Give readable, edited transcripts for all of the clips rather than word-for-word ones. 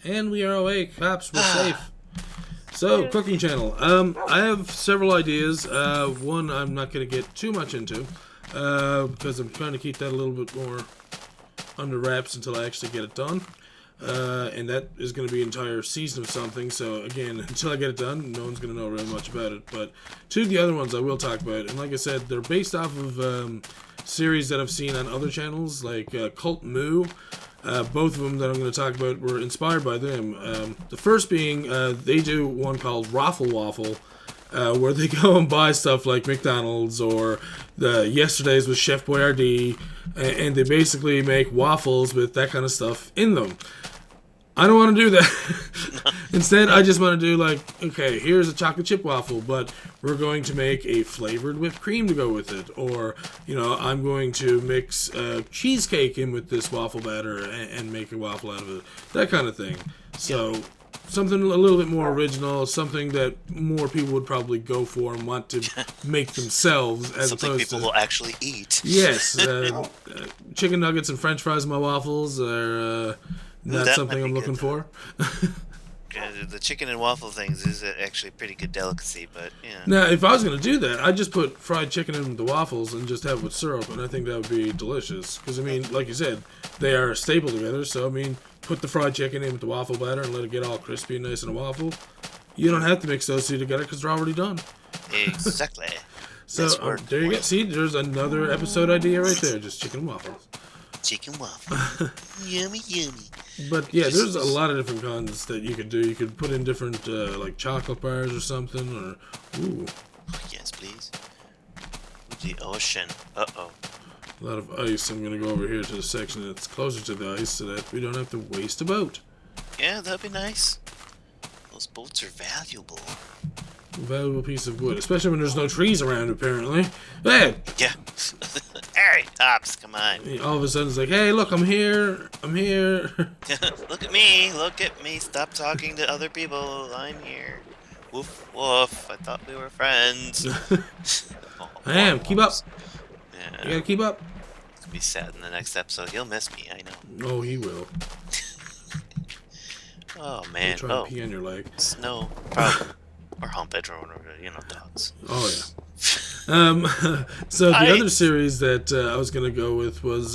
And we are awake. Cops, we're safe. So, cooking channel. I have several ideas. One I'm not going to get too much into because I'm trying to keep that a little bit more under wraps until I actually get it done. And that is going to be an entire season of something. So, again, until I get it done, no one's going to know really much about it. But two of the other ones I will talk about. And like I said, they're based off of series that I've seen on other channels, like Cult Moo. Both of them that I'm going to talk about were inspired by them. The first being, they do one called Raffle Waffle, where they go and buy stuff like McDonald's or the Yesterday's with Chef Boyardee, and they basically make waffles with that kind of stuff in them. I don't want to do that. Instead, I just want to do like, okay, here's a chocolate chip waffle, but we're going to make a flavored whipped cream to go with it. Or, I'm going to mix cheesecake in with this waffle batter and make a waffle out of it. That kind of thing. So, something a little bit more original, something that more people would probably go for and want to make themselves as something opposed people to... will actually eat. Yes. Chicken nuggets and french fries in my waffles are... not that something I'm looking for. The chicken and waffle things is actually a pretty good delicacy, but Now, if I was going to do that, I'd just put fried chicken in the waffles and just have it with syrup, and I think that would be delicious. Because, like you said, they are a staple together, so, put the fried chicken in with the waffle batter and let it get all crispy and nice in a waffle. You don't have to mix those two together because they're already done. Exactly. So, there you go. See, there's another episode idea right there, just chicken and waffles. Chicken waffle. Yummy, yummy. But yeah, there's a lot of different kinds that you could do. You could put in different, like chocolate bars or something, or, ooh. Yes, please. The ocean. Uh-oh. A lot of ice. I'm going to go over here to the section that's closer to the ice so that we don't have to waste a boat. Yeah, that'd be nice. Those boats are valuable. A valuable piece of wood, especially when there's no trees around, apparently. Hey! Yeah. Hey, Tops, come on. All of a sudden, it's like, hey, look, I'm here. I'm here. Look at me. Look at me. Stop talking to other people. I'm here. Woof, woof. I thought we were friends. I am. Keep up. Yeah. You gotta keep up. It's gonna be sad in the next episode. He'll miss me, I know. Oh, he will. Oh, man. He'll try to pee on your leg. Snow. Probably. Or hump it, or whatever, dogs. Oh, yeah. So the other series that I was going to go with was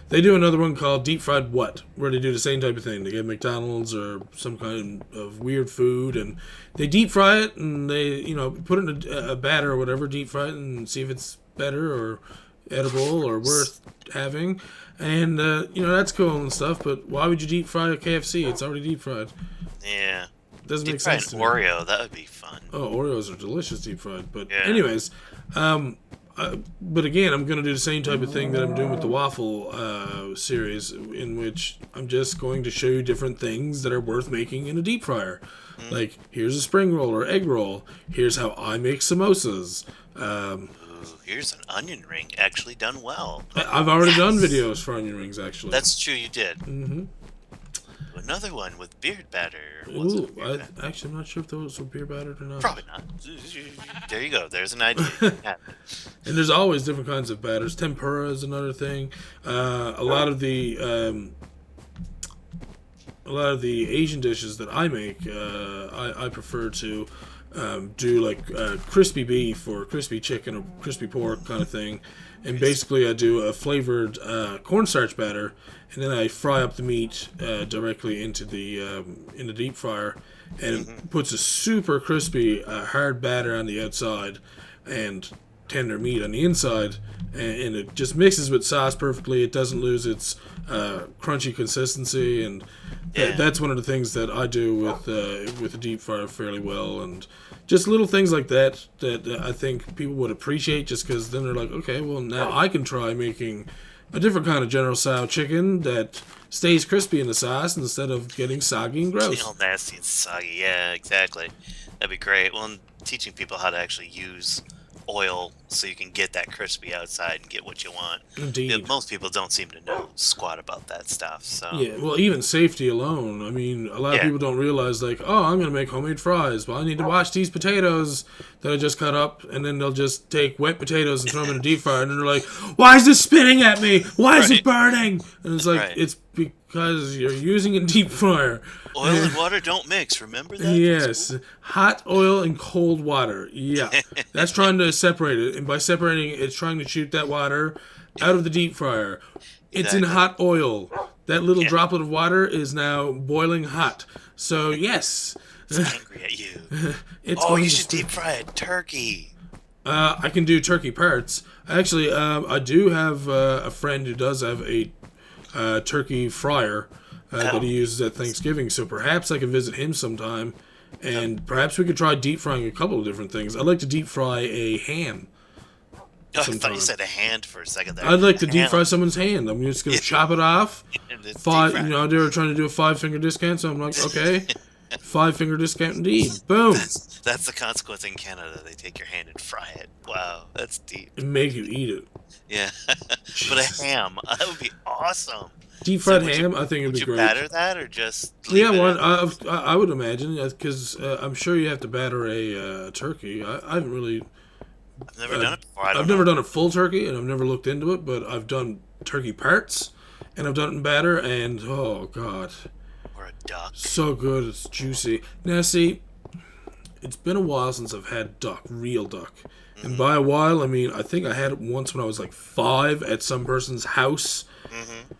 they do another one called Deep Fried What, where they do the same type of thing. They get McDonald's or some kind of weird food, and they deep fry it, and they, put it in a batter or whatever, deep fry it, and see if it's better or edible or worth having. And, that's cool and stuff, but why would you deep fry a KFC? It's already deep fried. Yeah. Doesn't make sense to me. Oreo, that would be fun. Oh, Oreos are delicious deep fried. But anyways, but again, I'm going to do the same type of thing that I'm doing with the waffle series, in which I'm just going to show you different things that are worth making in a deep fryer. Like, here's a spring roll or egg roll. Here's how I make samosas. Ooh, here's an onion ring actually done well. I've already done videos for onion rings, actually. That's true, you did. Mm-hmm. Another one with beard batter. Ooh, actually, I'm not sure if those were beer battered or not. Probably not. There you go. There's an idea. And there's always different kinds of batters. Tempura is another thing. A lot of the Asian dishes that I make, I prefer to do like crispy beef or crispy chicken or crispy pork kind of thing. And basically, I do a flavored cornstarch batter, and then I fry up the meat directly into the deep fryer, and it puts a super crispy, hard batter on the outside, and tender meat on the inside, and it just mixes with sauce perfectly. It doesn't lose its crunchy consistency, and that's one of the things that I do with the deep fryer fairly well, and just little things like that I think people would appreciate, just because then they're like, okay, well, now I can try making a different kind of General Tso chicken that stays crispy in the sauce instead of getting soggy and gross. All nasty and soggy. Yeah, exactly. That'd be great. Well, and teaching people how to actually use oil so you can get that crispy outside and get what you want. Indeed. Most people don't seem to know squat about that stuff. So Yeah, well, even safety alone. I mean, a lot of people don't realize, like, oh, I'm going to make homemade fries. Well, I need to wash these potatoes that I just cut up, and then they'll just take wet potatoes and throw them in a deep fryer, and they're like, why is this spitting at me? Why is it burning? And it's like, it's because you're using a deep fryer. Oil and water don't mix, remember that? Yes, hot oil and cold water. Yeah, that's trying to separate it, and by separating it, it's trying to shoot that water out of the deep fryer. It's in hot oil. That little droplet of water is now boiling hot. So yes, it's angry at you. You should deep fry a turkey. I can do turkey parts. Actually, I do have a friend who does have a turkey fryer that he uses at Thanksgiving. So perhaps I could visit him sometime, and perhaps we could try deep frying a couple of different things. I'd like to deep fry a ham. I thought you said a hand for a second there. I'd like to deep fry someone's hand. I'm just going to chop it off. They were trying to do a 5-finger discount, so I'm like, okay, 5-finger discount indeed. Boom. That's the consequence in Canada. They take your hand and fry it. Wow, that's deep. And make you eat it. Yeah, but a ham, that would be awesome. Deep fried ham, I think it'd be great. Would you batter that or just leave it I would imagine, because I'm sure you have to batter a turkey. I haven't really... I've never done it before. I've never done a full turkey, and I've never looked into it, but I've done turkey parts, and I've done it in batter, and oh, God. Or a duck. So good, it's juicy. Now, see, it's been a while since I've had duck, real duck. Mm-hmm. And by a while, I mean, I think I had it once when I was like 5 at some person's house. Mm-hmm.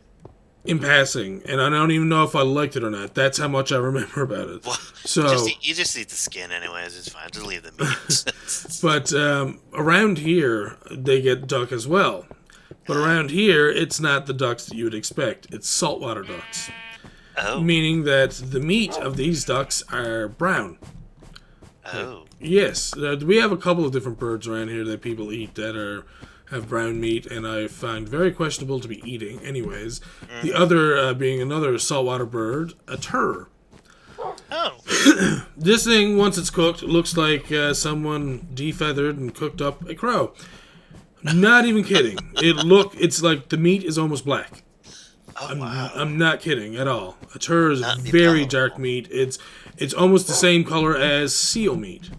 In passing, and I don't even know if I liked it or not. That's how much I remember about it. Well, so you just eat the skin anyways. It's fine. Just leave the meat. But around here, they get duck as well. But around here, it's not the ducks that you would expect. It's saltwater ducks. Oh. Meaning that the meat of these ducks are brown. Oh. Yes. We have a couple of different birds around here that people eat that have brown meat, and I find very questionable to be eating anyways. Mm. The other being another saltwater bird, a tur. Oh. This thing, once it's cooked, looks like someone defeathered and cooked up a crow. Not even kidding. It's like the meat is almost black. Oh, wow. I'm not kidding at all. A tur is very dark meat. It's almost the same color as seal meat.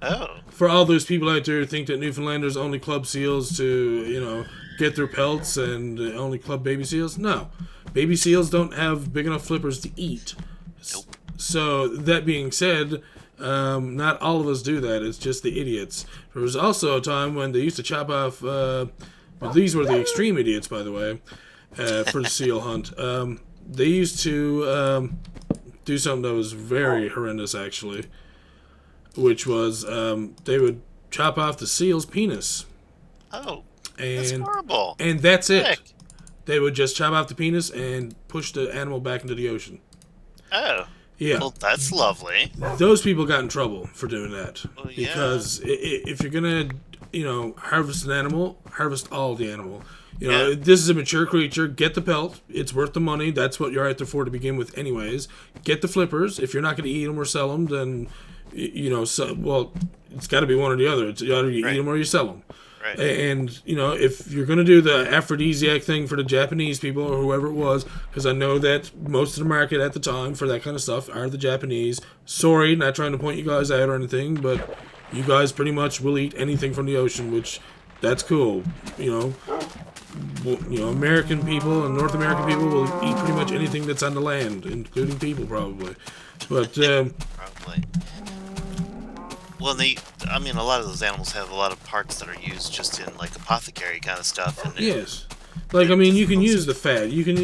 Oh. For all those people out there who think that Newfoundlanders only club seals to, get their pelts and only club baby seals, no. Baby seals don't have big enough flippers to eat. Nope. So, that being said, not all of us do that. It's just the idiots. There was also a time when they used to chop off, these were the extreme idiots, by the way, for the seal hunt. They used to do something that was very horrendous, actually. Which was, they would chop off the seal's penis. Oh, that's horrible. And that's it. Heck. They would just chop off the penis and push the animal back into the ocean. Oh. Yeah. Well, that's lovely. Those people got in trouble for doing that. Well, yeah. Because if you're going to, harvest an animal, harvest all the animal. This is a mature creature. Get the pelt. It's worth the money. That's what you're out there for to begin with anyways. Get the flippers. If you're not going to eat them or sell them, then... it's got to be one or the other. It's either you eat them or you sell them. Right. And, if you're going to do the aphrodisiac thing for the Japanese people or whoever it was, because I know that most of the market at the time for that kind of stuff are the Japanese. Sorry, not trying to point you guys out or anything, but you guys pretty much will eat anything from the ocean, which, that's cool. American people and North American people will eat pretty much anything that's on the land, including people probably. But, probably. Well, a lot of those animals have a lot of parts that are used just in, like, apothecary kind of stuff. And yes. You can use the fat. You can,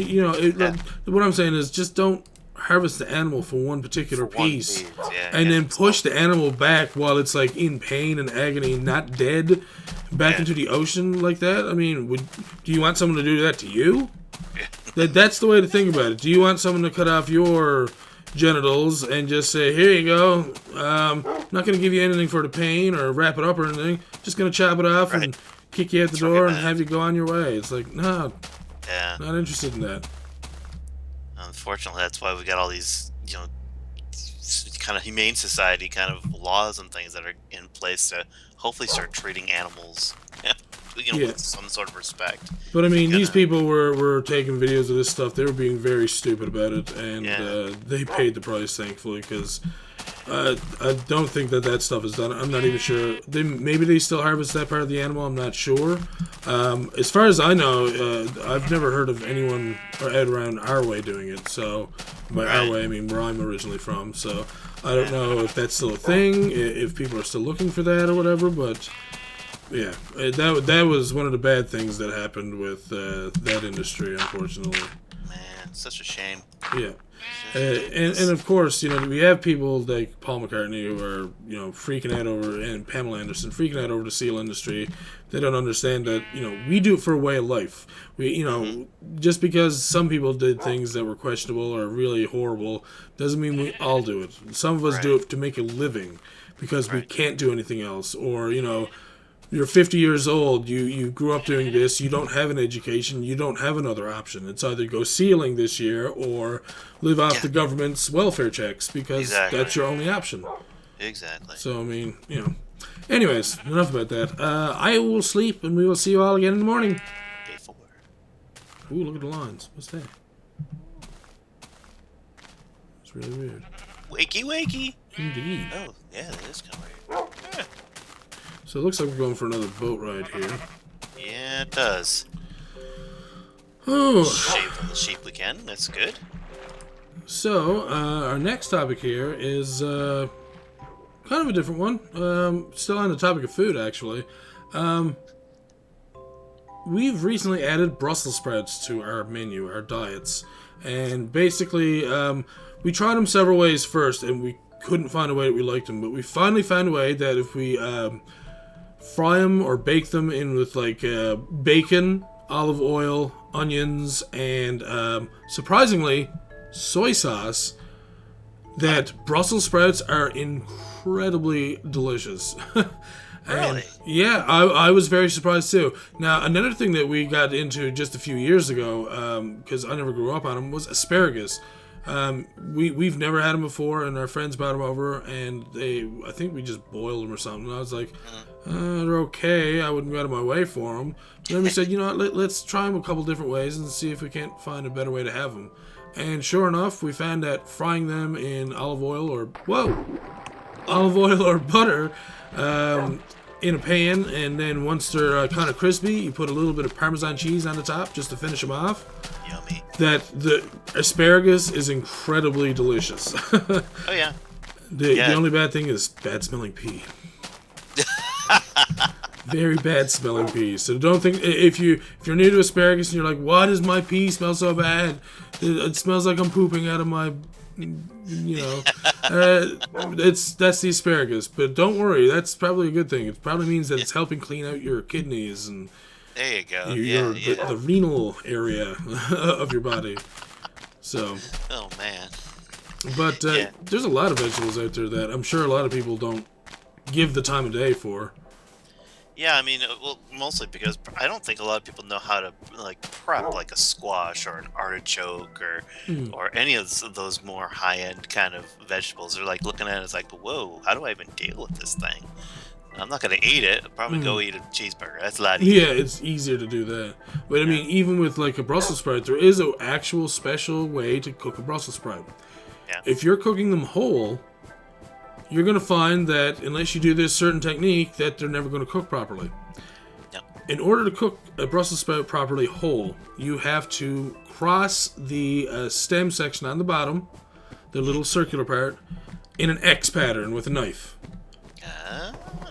what I'm saying is just don't harvest the animal for one particular piece. And then push the animal back while it's, like, in pain and agony, not dead, back into the ocean like that. I mean, do you want someone to do that to you? Yeah. That's the way to think about it. Do you want someone to cut off your genitals and just say, here you go, not going to give you anything for the pain or wrap it up or anything, just going to chop it off and kick you out the door and have you go on your way? It's like, no, not interested in that. Unfortunately, that's why we got all these, kind of humane society kind of laws and things that are in place to hopefully start treating animals, with some sort of respect. But I mean, these people were taking videos of this stuff. They were being very stupid about it, and they paid the price, thankfully, because I don't think that stuff is done. I'm not even sure. Maybe they still harvest that part of the animal. I'm not sure. As far as I know, I've never heard of anyone out around our way doing it. So by our way, I mean where I'm originally from. So I don't know if that's still a thing, if people are still looking for that or whatever. But yeah, that was one of the bad things that happened with that industry, unfortunately. Man, such a shame. Yeah. And of course, we have people like Paul McCartney who are, freaking out over, and Pamela Anderson freaking out over the seal industry. They don't understand that, we do it for a way of life. We, just because some people did things that were questionable or really horrible doesn't mean we all do it. Some of us do it to make a living because we can't do anything else. Or, you're 50 years old, you grew up doing this, you don't have an education, you don't have another option. It's either go sealing this year or live off the government's welfare checks, because that's your only option. Exactly. So, I mean, Anyways, enough about that. I will sleep, and we will see you all again in the morning. Day 4. Ooh, look at the lines. What's that? It's really weird. Wakey, wakey. Indeed. Oh, yeah, that is kind of weird. Yeah. So it looks like we're going for another boat ride here. Yeah, it does. Oh. Shave on the sheep we can. That's good. So, our next topic here is kind of a different one. Still on the topic of food, actually. We've recently added Brussels sprouts to our menu, our diets. And basically, we tried them several ways first, and we couldn't find a way that we liked them. But we finally found a way that if we fry them or bake them in with bacon, olive oil, onions, and surprisingly, soy sauce, that Brussels sprouts are incredibly delicious. Really? Yeah, I was very surprised too. Now, another thing that we got into just a few years ago, because I never grew up on them, was asparagus. We've never had them before, and our friends brought them over, and I think we just boiled them or something. And I was like, they're okay. I wouldn't go out of my way for them. But then we said, let's try them a couple different ways and see if we can't find a better way to have them. And sure enough, we found that frying them in olive oil or butter in a pan, and then once they're kind of crispy, you put a little bit of Parmesan cheese on the top just to finish them off. Yummy. That the asparagus is incredibly delicious. Oh yeah. The only bad thing is bad smelling pea. Very bad smelling pea. So don't think, if you're new to asparagus and you're like, why does my pea smell so bad? It smells like I'm pooping out of my, that's the asparagus. But don't worry, that's probably a good thing. It probably means that it's helping clean out your kidneys and there you go. The renal area of your body. So. Oh man. But there's a lot of vegetables out there that I'm sure a lot of people don't give the time of day for. Yeah, I mean, well, mostly because I don't think a lot of people know how to prep like a squash or an artichoke or any of those more high-end kind of vegetables. They're like looking at it, it's like, whoa, how do I even deal with this thing? I'm not going to eat it. I'll probably go eat a cheeseburger. That's a lot easier. Yeah, it's easier to do that. But I mean, even with like a Brussels sprout, there is an actual special way to cook a Brussels sprout. Yeah. If you're cooking them whole, you're going to find that unless you do this certain technique, that they're never going to cook properly. Yep. In order to cook a Brussels sprout properly whole, you have to cross the stem section on the bottom, the little circular part, in an X pattern with a knife.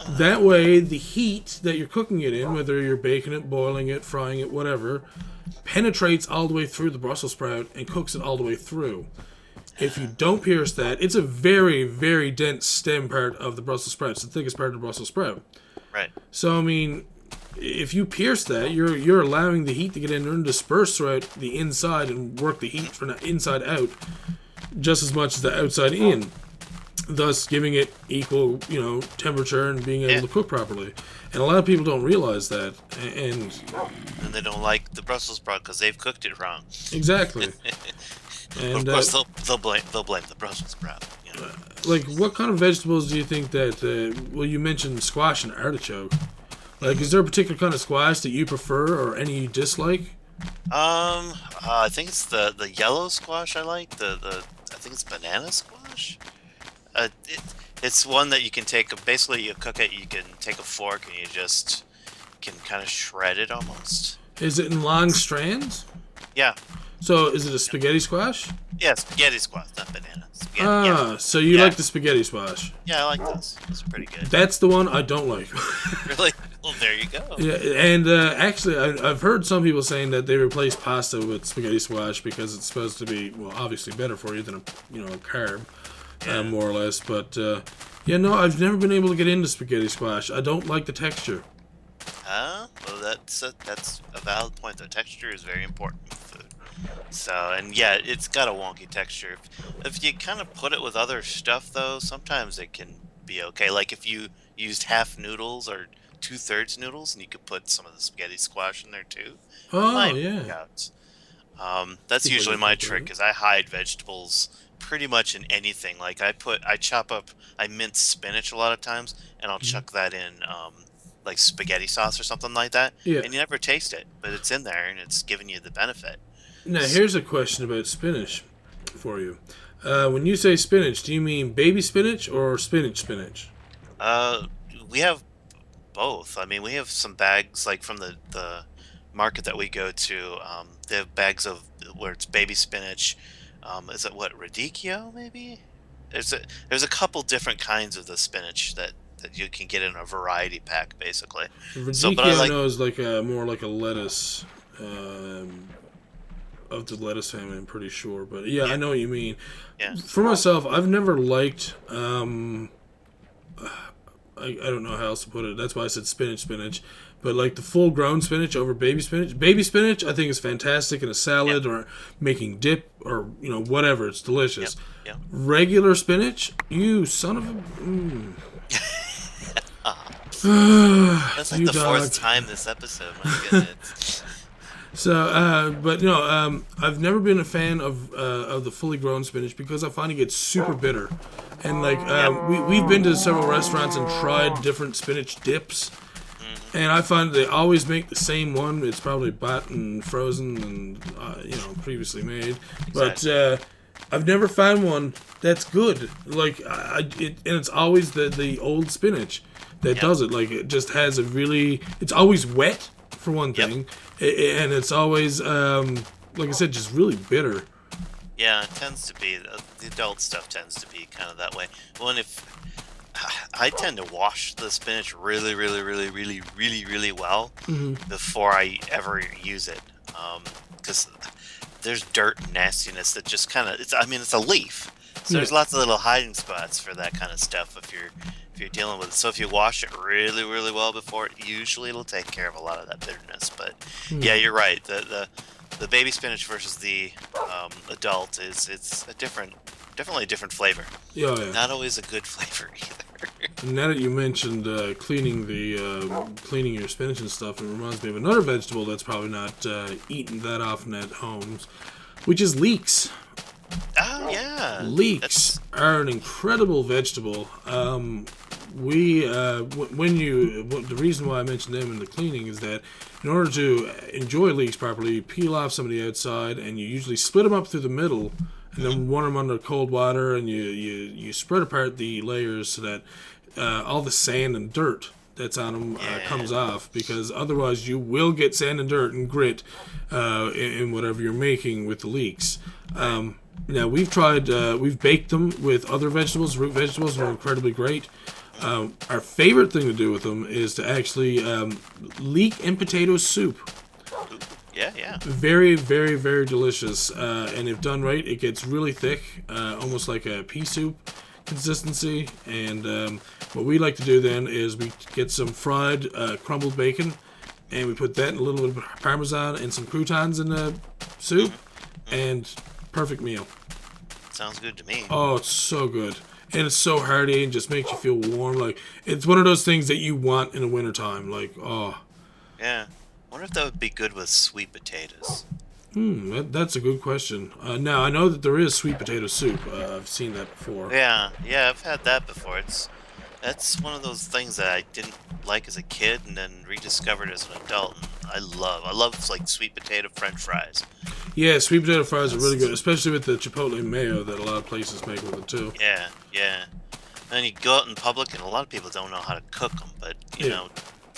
That way, the heat that you're cooking it in, whether you're baking it, boiling it, frying it, whatever, penetrates all the way through the Brussels sprout and cooks it all the way through. If you don't pierce that, it's a very, very dense stem part of the Brussels sprout. It's the thickest part of the Brussels sprout. Right. So, I mean, if you pierce that, you're allowing the heat to get in there and disperse throughout the inside and work the heat from the inside out just as much as the outside in, thus giving it equal, temperature and being able to cook properly. And a lot of people don't realize that, and they don't like the Brussels sprout because they've cooked it wrong. Exactly. And of course, they'll blame the Brussels sprout. like, what kind of vegetables do you think that? Well, you mentioned squash and artichoke. Like, is there a particular kind of squash that you prefer or any you dislike? I think it's the yellow squash I like. I think it's banana squash. It's one that you can take. Basically, you cook it. You can take a fork and you just can kind of shred it almost. Is it in long strands? Yeah. So, is it a spaghetti squash? Yeah, spaghetti squash, not banana. Spaghetti, yeah. So you like the spaghetti squash? Yeah, I like those. Those are pretty good. That's the one I don't like. Really? Well, there you go. Yeah, and actually, I've heard some people saying that they replace pasta with spaghetti squash because it's supposed to be, well, obviously better for you than a carb, more or less. But yeah, no, I've never been able to get into spaghetti squash. I don't like the texture. Well, that's a valid point. The texture is very important with food. So, and yeah, it's got a wonky texture. If you kind of put it with other stuff, though, sometimes it can be okay. Like if you used half noodles or 2/3 noodles, and you could put some of the spaghetti squash in there too. Oh, yeah. That's People usually do my that, trick, right? is I hide vegetables pretty much in anything. Like I mince spinach a lot of times, and I'll chuck that in like spaghetti sauce or something like that. Yeah. And you never taste it, but it's in there and it's giving you the benefit. Now, here's a question about spinach for you. When you say spinach, do you mean baby spinach or spinach? We have both. I mean, we have some bags like from the market that we go to. They have bags of where it's baby spinach. Is it what, radicchio maybe? There's a couple different kinds of the spinach that you can get in a variety pack basically. Radicchio, But I I like, know, is like more like a lettuce, of the lettuce family, I'm pretty sure. But yeah, I know what you mean. yeah. For myself, I've never liked. I don't know how else to put it. That's why I said spinach. But like the full grown spinach over baby spinach. Baby spinach, I think, is fantastic in a salad or making dip or whatever. It's delicious. Yep. Regular spinach, you son of a. That's like You the fourth dog. time this episode. My goodness. So, but no, I've never been a fan of the fully grown spinach because I find it gets super bitter, and like we've been to several restaurants and tried different spinach dips, and I find they always make the same one. It's probably bought and frozen and previously made, but I've never found one that's good. Like and it's always the old spinach that does it. Like it just has it's always wet for one thing. And it's always, like I said, just really bitter. Yeah, it tends to be. The adult stuff tends to be kind of that way. Well, and if I tend to wash the spinach really, really, really, really, really, really well before I ever use it, because there's dirt and nastiness that just kind of. It's a leaf, so there's lots of little hiding spots for that kind of stuff if you're dealing with it. So if you wash it really, really well before it, usually it'll take care of a lot of that bitterness. But yeah, you're right. The baby spinach versus the adult it's definitely a different flavor. Yeah, yeah. Not always a good flavor either. Now that you mentioned cleaning your spinach and stuff, it reminds me of another vegetable that's probably not eaten that often at homes, which is leeks. Oh yeah, Leeks are an incredible vegetable. The reason why I mentioned them in the cleaning is that in order to enjoy leeks properly, you peel off some of the outside and you usually split them up through the middle and then run them under cold water and you spread apart the layers so that all the sand and dirt that's on them comes off, because otherwise you will get sand and dirt and grit in whatever you're making with the leeks. Now we've baked them with other vegetables, root vegetables, and they're incredibly great. Our favorite thing to do with them is to actually leek and potato soup. Yeah. Very, very, very delicious. And if done right, it gets really thick, almost like a pea soup consistency. And what we like to do then is we get some fried crumbled bacon, and we put that in a little bit of Parmesan and some croutons in the soup, and perfect meal. Sounds good to me. Oh, it's so good. And it's so hearty and just makes you feel warm. Like, it's one of those things that you want in the wintertime. Like, oh. Yeah. Wonder if that would be good with sweet potatoes. That's a good question. Now, I know that there is sweet potato soup. I've seen that before. Yeah, I've had that before. That's one of those things that I didn't like as a kid and then rediscovered as an adult. And I love like sweet potato French fries. Yeah, sweet potato fries are really good, especially with the chipotle mayo that a lot of places make with it, too. Yeah. And you go out in public, and a lot of people don't know how to cook them, but, you know,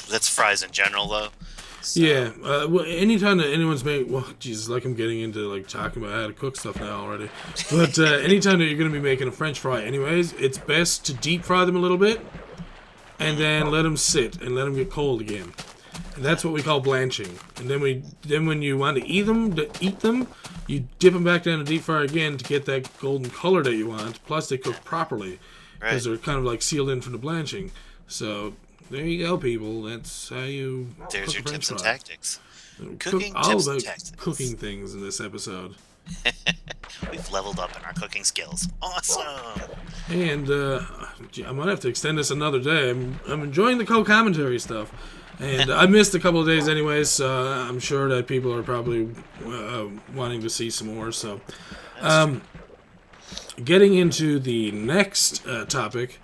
that's fries in general, though. So. Yeah, well, anytime that anyone's Jesus, like I'm getting into, like, talking about how to cook stuff now already. But anytime that you're going to be making a French fry anyways, it's best to deep fry them a little bit, and then let them sit, and let them get cold again. And that's what we call blanching. And then when you want to eat them, you dip them back down to deep fry again to get that golden color that you want. Plus, they cook properly because they're kind of like sealed in from the blanching. So there you go, people. That's how you. There's cook your a tips French and fry. tactics. Cooking tips about and tactics. cooking things in this episode. We've leveled up in our cooking skills. Awesome. And I might have to extend this another day. I'm enjoying the co-commentary stuff. And I missed a couple of days anyways, so I'm sure that people are probably wanting to see some more. So, getting into the next topic,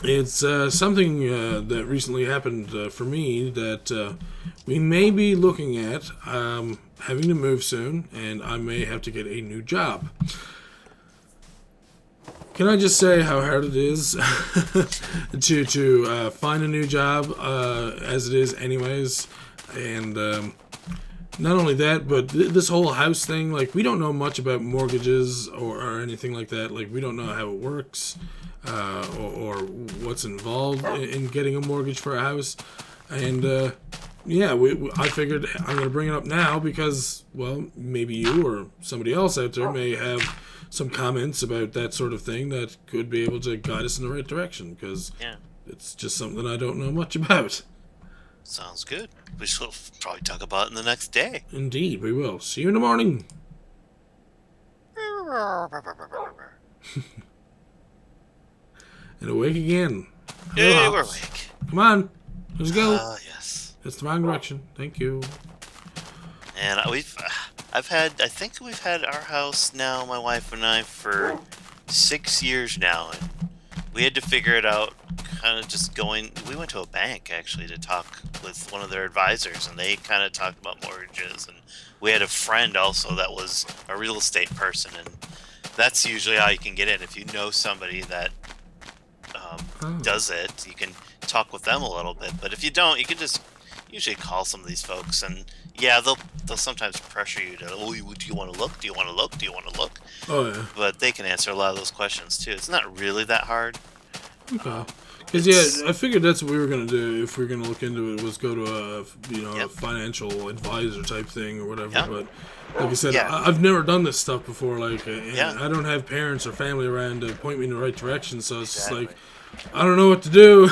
it's something that recently happened for me that we may be looking at having to move soon, and I may have to get a new job. Can I just say how hard it is to find a new job, as it is anyways, and not only that, but this whole house thing, like, we don't know much about mortgages or anything like that. Like, we don't know how it works or what's involved in getting a mortgage for a house, and I figured I'm going to bring it up now because, well, maybe you or somebody else out there may have some comments about that sort of thing that could be able to guide us in the right direction, because it's just something I don't know much about. Sounds good. We shall probably talk about it in the next day. Indeed, we will. See you in the morning. And awake again. Yay, we're awake. Come on, let's go. Yes. That's the wrong direction. Thank you. And I think we've had our house now, my wife and I, for 6 years now, and we had to figure it out kind of just we went to a bank actually to talk with one of their advisors, and they kind of talked about mortgages, and we had a friend also that was a real estate person, and that's usually how you can get in. If you know somebody that does it, you can talk with them a little bit, but if you don't, you can just usually call some of these folks, and they'll sometimes pressure you to, do you want to look? Do you want to look? Do you want to look? Oh, yeah. But they can answer a lot of those questions, too. It's not really that hard. Okay. Because, I figured that's what we were going to do if we were going to look into it, was go to a financial advisor type thing or whatever. Yep. But, like I said, I've never done this stuff before. Like, I don't have parents or family around to point me in the right direction, so it's just like, I don't know what to do.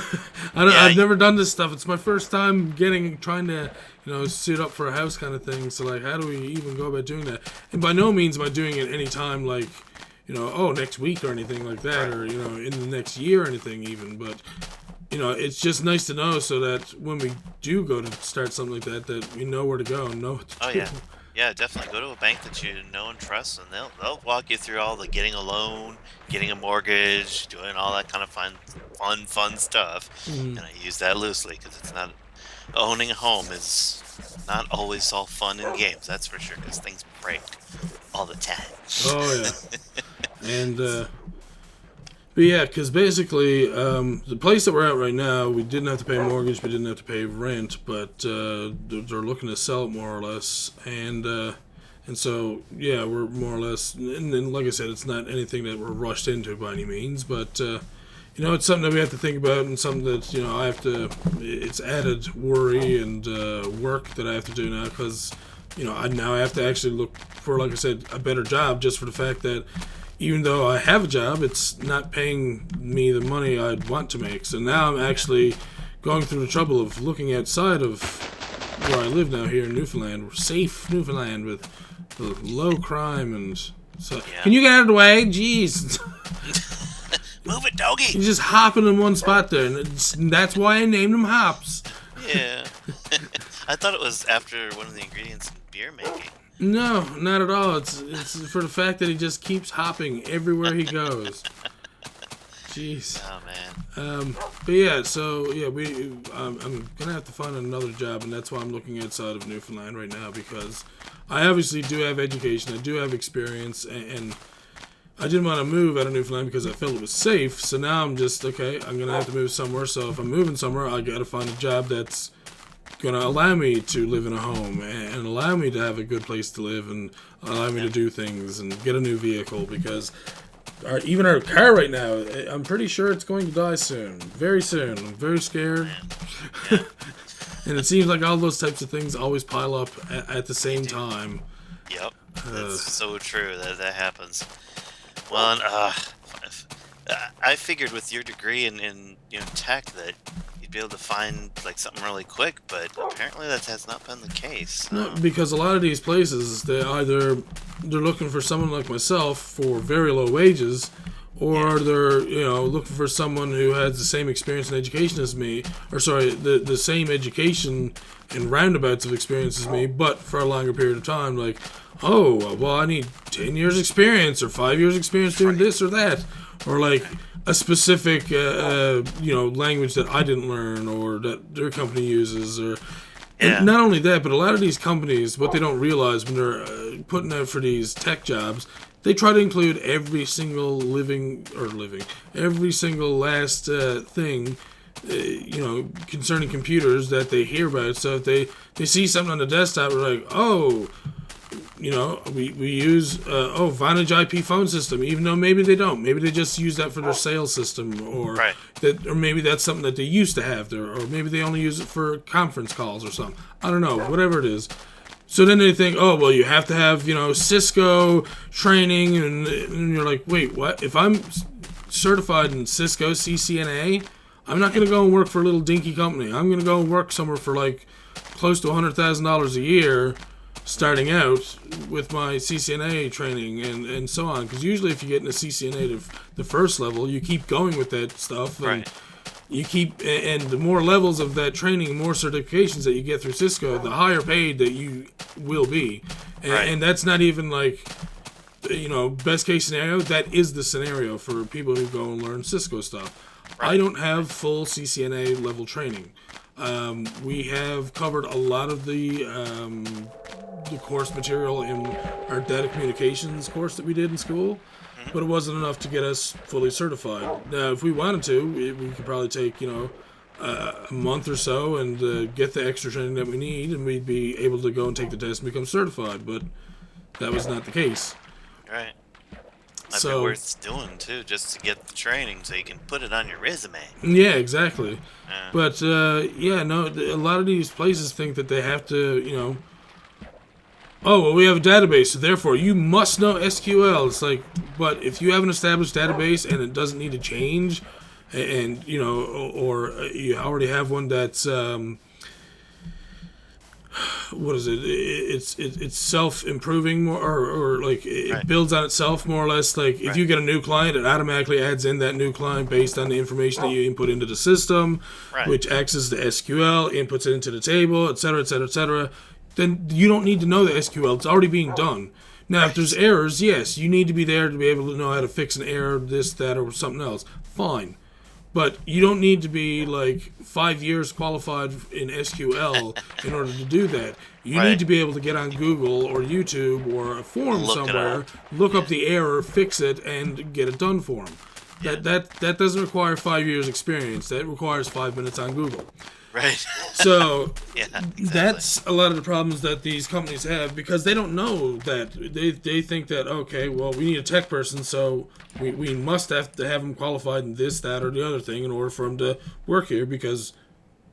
I've never done this stuff. It's my first time trying to, suit up for a house kind of thing. So, like, how do we even go about doing that? And by no means am I doing it any time, like, next week or anything like that, or, in the next year or anything even. But, it's just nice to know so that when we do go to start something like that we know where to go and know what to do. Yeah, definitely. Go to a bank that you know and trust, and they'll walk you through all the getting a loan, getting a mortgage, doing all that kind of fun stuff. Mm-hmm. And I use that loosely because it's not owning a home is not always all fun and games. That's for sure, because things break all the time. Oh yeah, and but yeah, because basically the place that we're at right now, we didn't have to pay mortgage, we didn't have to pay rent, but they're looking to sell it more or less, and so yeah, we're more or less, and like I said, it's not anything that we're rushed into by any means, but it's something that we have to think about, and something that I have to. It's added worry and work that I have to do now, because I now have to actually look for, like I said, a better job, just for the fact that even though I have a job, it's not paying me the money I'd want to make. So now I'm actually going through the trouble of looking outside of where I live now here in Newfoundland, safe Newfoundland with low crime and so. Yeah. Can you get out of the way? Jeez. Move it, doggy. You're just hopping in one spot there, and that's why I named them hops. Yeah. I thought it was after one of the ingredients in you're making. No, not at all. It's for the fact that he just keeps hopping everywhere he goes. Jeez. Oh man. But yeah, so yeah, I'm gonna have to find another job, and that's why I'm looking outside of Newfoundland right now, because I obviously do have education, I do have experience, and I didn't want to move out of Newfoundland because I felt it was safe. So now I'm just okay. I'm gonna have to move somewhere. So if I'm moving somewhere, I gotta find a job that's gonna allow me to live in a home and allow me to have a good place to live and allow me to do things and get a new vehicle, because even our car right now, I'm pretty sure it's going to die soon. Very soon. I'm very scared. Yeah. And it seems like all those types of things always pile up at the same time. Yep. That's so true. That happens. Well, I figured with your degree in tech that you'd be able to find like something really quick, but apparently that has not been the case. So. No, because a lot of these places, they're looking for someone like myself for very low wages, or they're looking for someone who has the same experience and education as me, or sorry, the same education and roundabouts of experience as me, but for a longer period of time. Like, oh, well, I need 10 years experience or 5 years experience doing this or that, or like a specific language that I didn't learn or that their company uses, or. And not only that, but a lot of these companies, what they don't realize when they're putting out for these tech jobs, they try to include every single every single last thing, concerning computers that they hear about. So if they see something on the desktop, they're like, oh, we use Vonage IP phone system, even though maybe they don't. Maybe they just use that for their sales system, or or maybe that's something that they used to have there, or maybe they only use it for conference calls or something. I don't know, whatever it is. So then they think, oh, well, you have to have Cisco training, and you're like, wait, what? If I'm certified in Cisco CCNA, I'm not going to go and work for a little dinky company. I'm going to go and work somewhere for like close to $100,000 a year, starting out with my CCNA training and so on. Because usually if you get in a CCNA to the first level, you keep going with that stuff. And you keep, and the more levels of that training, more certifications that you get through Cisco, the higher paid that you will be. And that's not even like, best case scenario. That is the scenario for people who go and learn Cisco stuff. I don't have full CCNA level training. We have covered a lot of the course material in our data communications course that we did in school, but it wasn't enough to get us fully certified. Now, if we wanted to, we could probably take, a month or so and get the extra training that we need, and we'd be able to go and take the test and become certified, but that was not the case. Right. That'd be worth doing, too, just to get the training so you can put it on your resume. Yeah, exactly. But, a lot of these places think that they have to, oh, well, we have a database, so therefore you must know SQL. It's like, but if you have an established database and it doesn't need to change, and or you already have one that's what is it? It's self-improving more, or like it builds on itself more or less. Like if you get a new client, it automatically adds in that new client based on the information that you input into the system, which accesses the SQL, inputs it into the table, etc., etc., etc. Then you don't need to know the SQL. It's already being done. Now, if there's errors, yes, you need to be there to be able to know how to fix an error, this, that, or something else. Fine. But you don't need to be like 5 years qualified in SQL in order to do that. You need to be able to get on Google or YouTube or a forum somewhere, look up the error, fix it, and get it done for them. That doesn't require 5 years experience. That requires 5 minutes on Google. Right. So that's a lot of the problems that these companies have, because they don't know that. They think that, okay, well, we need a tech person, so we must have to have them qualified in this, that, or the other thing in order for them to work here, because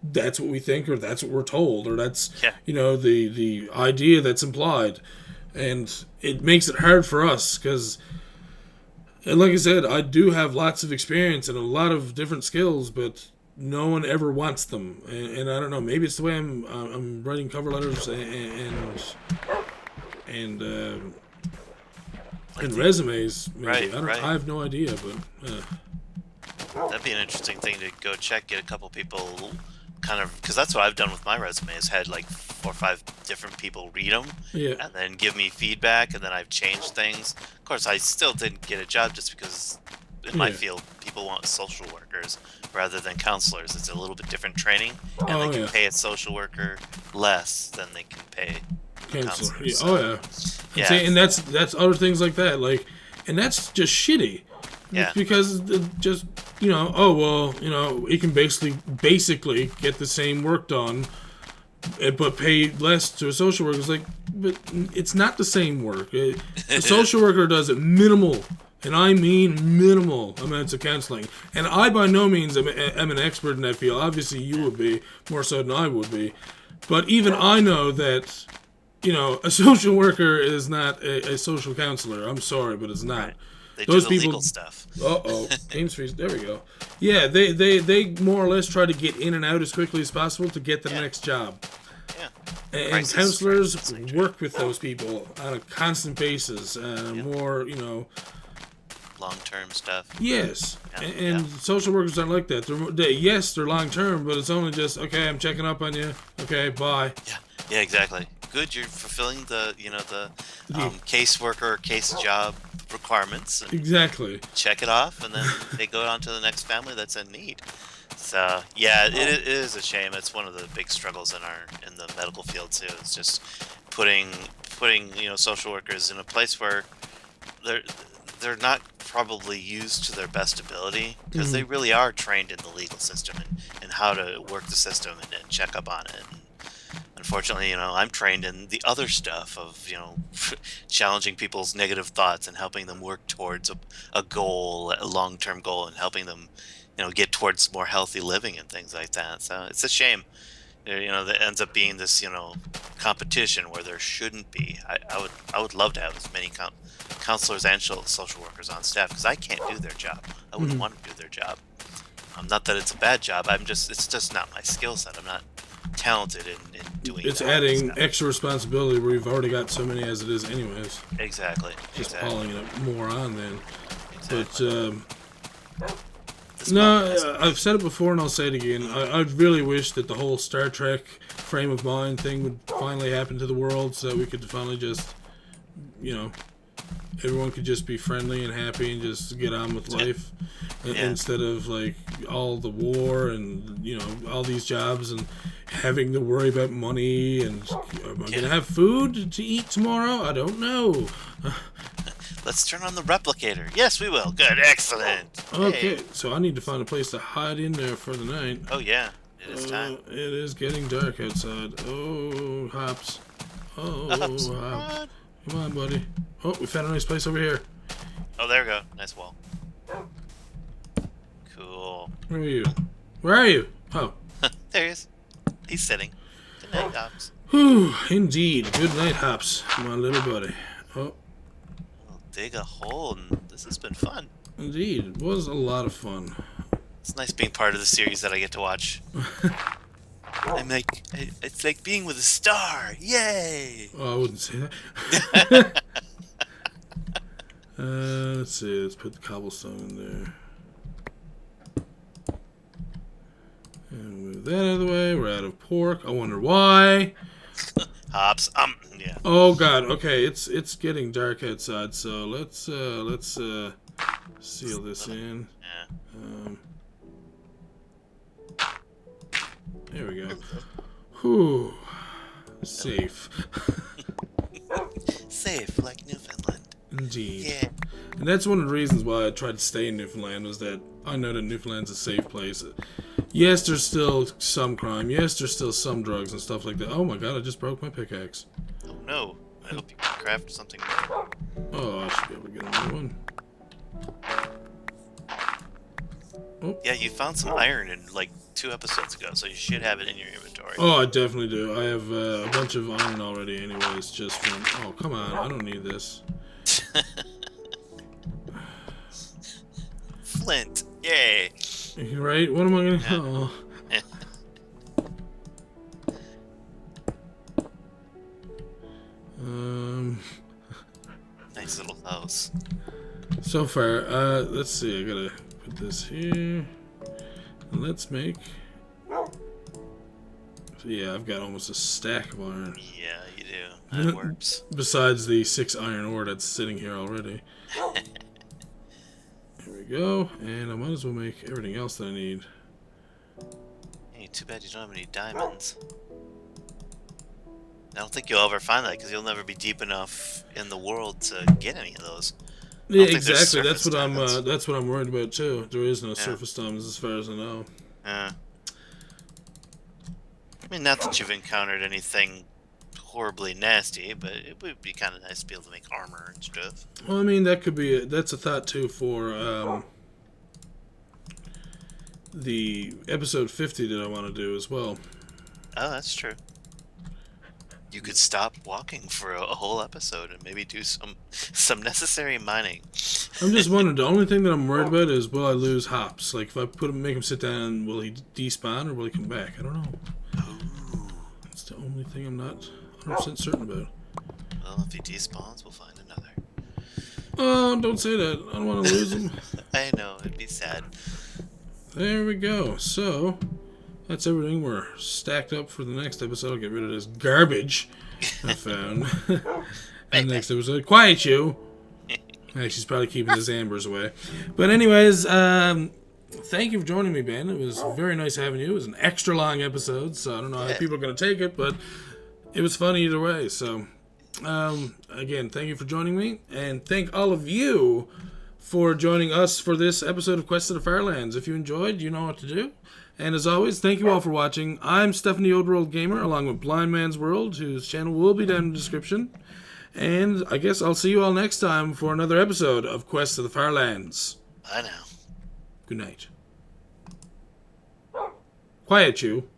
that's what we think, or that's what we're told, or that's the idea that's implied. And it makes it hard for us, because, and like I said, I do have lots of experience and a lot of different skills, but no one ever wants them, and I don't know. Maybe it's the way I'm writing cover letters and resumes. Maybe I have no idea, but that'd be an interesting thing to go check. Get a couple people, kind of, because that's what I've done with my resume. Is had like 4 or 5 different people read them, Yeah. and then give me feedback, and then I've changed things. Of course, I still didn't get a job just because in my field people want social workers rather than counselors. It's a little bit different training, and they can pay a social worker less than they can pay counselor. Yeah. So, Oh yeah. yeah. See, and that's other things like that. Like, and that's just shitty. Yeah. Because just oh well, you can basically get the same work done, but pay less to a social worker. It's like, but it's not the same work. A social worker does it minimal, and I mean minimal amounts of counseling. And I by no means am an expert in that field. Obviously, you would be more so than I would be. But even I know that, a social worker is not a social counselor. I'm sorry, but it's not. Right. They Those do the people, legal stuff. Games Freeze. There we go. Yeah, they more or less try to get in and out as quickly as possible to get the next job. Yeah. And counselors work with those people on a constant basis. More, long-term stuff. Yes, and social workers aren't like that. They're long-term, but it's only just, okay, I'm checking up on you. Okay, bye. Yeah, exactly. Good, you're fulfilling the caseworker, case job requirements. Exactly. Check it off, and then they go on to the next family that's in need. So yeah, it is a shame. It's one of the big struggles in the medical field too. It's just putting social workers in a place where they're not probably used to their best ability, because they really are trained in the legal system and how to work the system and check up on it. And unfortunately, I'm trained in the other stuff of, challenging people's negative thoughts and helping them work towards a goal, a long-term goal, and helping them, get towards more healthy living and things like that. So it's a shame, that ends up being this, competition where there shouldn't be. I would love to have as many counselors and social workers on staff, because I can't do their job. I wouldn't want to do their job. Not that it's a bad job. It's just not my skill set. I'm not talented in doing it's that adding stuff. extra responsibility where you've already got so many as it is anyways. Exactly. Just piling it more on then. Exactly. But I've said it before and I'll say it again. I really wish that the whole Star Trek frame of mind thing would finally happen to the world, so that we could finally just, everyone could just be friendly and happy and just get on with life, instead of like all the war and all these jobs and having to worry about money and am I gonna have food to eat tomorrow? I don't know. Let's turn on the replicator. Yes, we will. Good, excellent. Okay, Hey. so I need to find a place to hide in there for the night. Oh yeah, it is time. It is getting dark outside. Oh, Hops. Oh, Hops. Hops. Come on, buddy. Oh, we found a nice place over here. Oh, there we go. Nice wall. Cool. Where are you? Where are you? Oh. There he is. He's sitting. Good night, Hops. Whew, indeed. Good night, Hops, my little buddy. Oh, We'll dig a hole, and this has been fun. indeed. It was a lot of fun. It's nice being part of the series that I get to watch. It's like being with a star. Yay! Oh, I wouldn't say that. Let's see. Let's put the cobblestone in there. And move that out of the way. We're out of pork. I wonder why. Hops. Yeah. Oh God. Okay, it's getting dark outside, so let's seal this in. Yeah. There we go. Whew. Safe. Safe, like Newfoundland. Indeed. Yeah. And that's one of the reasons why I tried to stay in Newfoundland, was that I know that Newfoundland's a safe place. Yes, there's still some crime. Yes, there's still some drugs and stuff like that. Oh my God, I just broke my pickaxe. Oh no. I hope you can craft something more. Oh, I should be able to get another one. Oh. Yeah, you found some iron in like 2 episodes ago, so you should have it in your inventory. Oh, I definitely do. I have a bunch of iron already anyways, just from... Oh, come on. I don't need this. Flint. Yay. Right? What am I going to... Oh. Nice little house. So far, let's see. I gotta put this here. Let's make... Yeah, I've got almost a stack of iron. Yeah, you do. That works. Besides the 6 iron ore that's sitting here already. Here we go, and I might as well make everything else that I need. Hey, too bad you don't have any diamonds. I don't think you'll ever find that because you'll never be deep enough in the world to get any of those. Yeah, exactly. That's what I'm worried about too. There is no surface diamonds as far as I know. Yeah. I mean, not that you've encountered anything horribly nasty, but it would be kind of nice to be able to make armor and stuff. Well, I mean, that's a thought too for the episode 50 that I want to do as well. Oh, that's true. You could stop walking for a whole episode and maybe do some necessary mining. I'm just wondering. The only thing that I'm worried about is will I lose hops? Like if I make him sit down, will he despawn or will he come back? I don't know. Ooh. That's the only thing I'm not 100% certain about. Well, if he despawns, we'll find another. Oh, don't say that. I don't want to lose him. I know, it'd be sad. There we go. So, that's everything. We're stacked up for the next episode. I'll get rid of this garbage I found. And the next episode. Quiet you! Hey, she's probably keeping his ambers away. But anyways, thank you for joining me, Ben. It was very nice having you. It was an extra long episode, so I don't know how people are going to take it, but it was fun either way. So, again, thank you for joining me, and thank all of you for joining us for this episode of Quest of the Firelands. If you enjoyed, you know what to do. And as always, thank you all for watching. I'm Stephanie Oldworld Gamer, along with Blindmans World, whose channel will be down in the description. And I guess I'll see you all next time for another episode of Quest of the Firelands. Bye now. Good night. Quiet you.